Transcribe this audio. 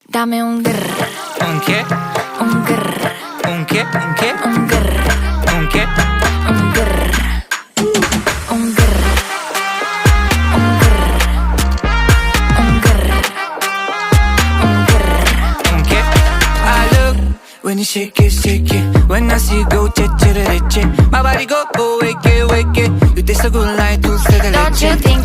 Dame un grr. ¿Un qué? Un grr. ¿Un qué? ¿Un qué? Un grr. ¿Un qué? Un grr. Un grr. Un grr. Un grr. Un grr. ¿Un qué? I look when you shake it. When I see you go, che. My body go, wake it. You taste so good like dulce de Don't you leche. think